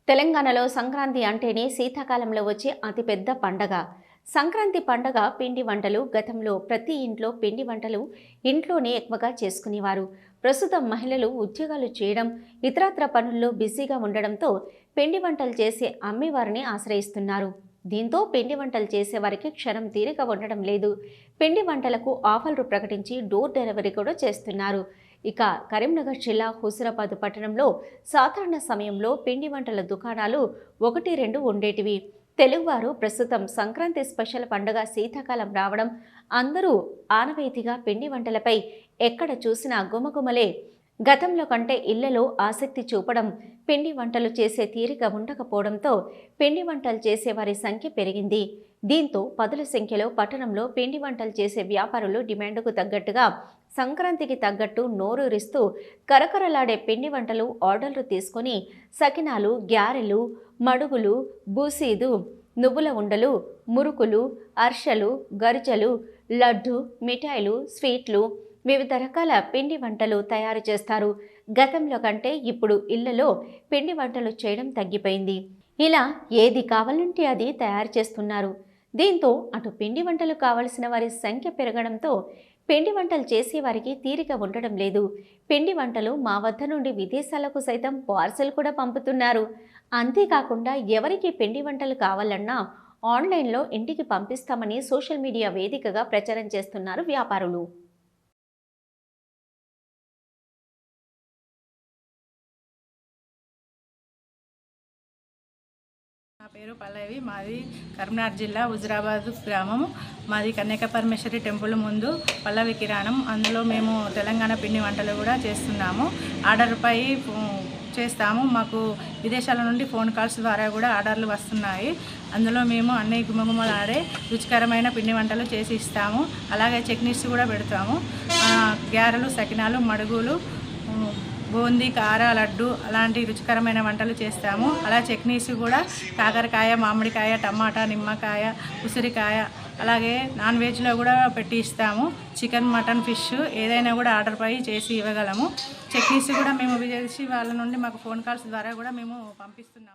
తెలంగాణలో సంక్రాంతి అంటేనే శీతాకాలంలో వచ్చే అతిపెద్ద పండగ. సంక్రాంతి పండగ పిండి వంటలు. గతంలో ప్రతి ఇంట్లో పిండి వంటలు ఇంట్లోనే ఎక్కువగా చేసుకునేవారు. ప్రస్తుతం మహిళలు ఉద్యోగాలు చేయడం, ఇతరత్ర పనుల్లో బిజీగా ఉండడంతో పిండి వంటలు చేసే అమ్మేవారిని ఆశ్రయిస్తున్నారు. దీంతో పిండి వంటలు చేసేవారికి క్షణం తీరిక ఉండడం లేదు. పిండి వంటలకు ఆఫర్లు ప్రకటించి డోర్ డెలివరీ కూడా చేస్తున్నారు. ఇక కరీంనగర్ జిల్లా హుజురాబాద్ పట్టణంలో సాధారణ సమయంలో పిండి వంటల దుకాణాలు 1-2 ఉండేటివి. తెలుగువారు ప్రస్తుతం సంక్రాంతి స్పెషల్ పండుగ శీతాకాలం రావడం, అందరూ ఆనవాయితీగా పిండి వంటలపై ఎక్కడ చూసినా గుమగుమలే. గతంలో కంటే ఇళ్లలో ఆసక్తి చూపడం, పిండి వంటలు చేసే తీరిక ఉండకపోవడంతో పిండి వంటలు చేసేవారి సంఖ్య పెరిగింది. దీంతో పదుల సంఖ్యలో పట్టణంలో పిండి వంటలు చేసే వ్యాపారులు డిమాండ్కు తగ్గట్టుగా సంక్రాంతికి తగ్గట్టు నోరూరిస్తూ కరకరలాడే పిండి వంటలు ఆర్డర్లు తీసుకొని సకినాలు, గ్యారెలు, మడుగులు, బూసీదు, నువ్వుల ఉండలు, మురుకులు, అర్షలు, గరిజలు, లడ్డు, మిఠాయిలు, స్వీట్లు, వివిధ రకాల పిండి వంటలు తయారు చేస్తారు. గతంలో కంటే ఇప్పుడు ఇళ్లలో పిండి వంటలు చేయడం తగ్గిపోయింది. ఇలా ఏది కావాలంటే అది తయారు చేస్తున్నారు. దీంతో అటు పిండి వంటలు కావలసిన వారి సంఖ్య పెరగడంతో పిండి వంటలు చేసేవారికి తీరిక ఉండడం లేదు. పిండి వంటలు మా వద్ద నుండి విదేశాలకు సైతం పార్సెల్ కూడా పంపుతున్నారు. అంతేకాకుండా ఎవరికి పిండి వంటలు కావాలన్నా ఆన్లైన్లో ఇంటికి పంపిస్తామని సోషల్ మీడియా వేదికగా ప్రచారం చేస్తున్నారు వ్యాపారులు. నా పేరు పల్లవి. మాది కరీంనగర్ జిల్లా హుజురాబాద్ గ్రామం. మాది కన్యక పరమేశ్వరి టెంపుల్ ముందు పల్లవి కిరాణం. అందులో మేము తెలంగాణ పిండి వంటలు కూడా చేస్తున్నాము. ఆర్డర్పై చేస్తాము. మాకు విదేశాల నుండి ఫోన్ కాల్స్ ద్వారా కూడా ఆర్డర్లు వస్తున్నాయి. అందులో మేము అన్ని గుమగుమలాడే రుచికరమైన పిండి వంటలు చేసి ఇస్తాము. అలాగే చట్నీస్ కూడా పెడతాము. గ్యారెలు, సకినాలు, మడుగులు, బూందీ, కార, లడ్డు అలాంటి రుచికరమైన వంటలు చేస్తాము. అలా చట్నీస్ కూడా కాకరకాయ, మామిడికాయ, టమాటా, నిమ్మకాయ, ఉసిరికాయ, అలాగే నాన్ వెజ్లో కూడా పెట్టి ఇస్తాము. చికెన్, మటన్, ఫిష్ ఏదైనా కూడా ఆర్డర్పై చేసి ఇవ్వగలము. చట్నీస్ కూడా మేము చేసి వాళ్ళ నుండి మాకు ఫోన్ కాల్స్ ద్వారా కూడా మేము పంపిస్తున్నాము.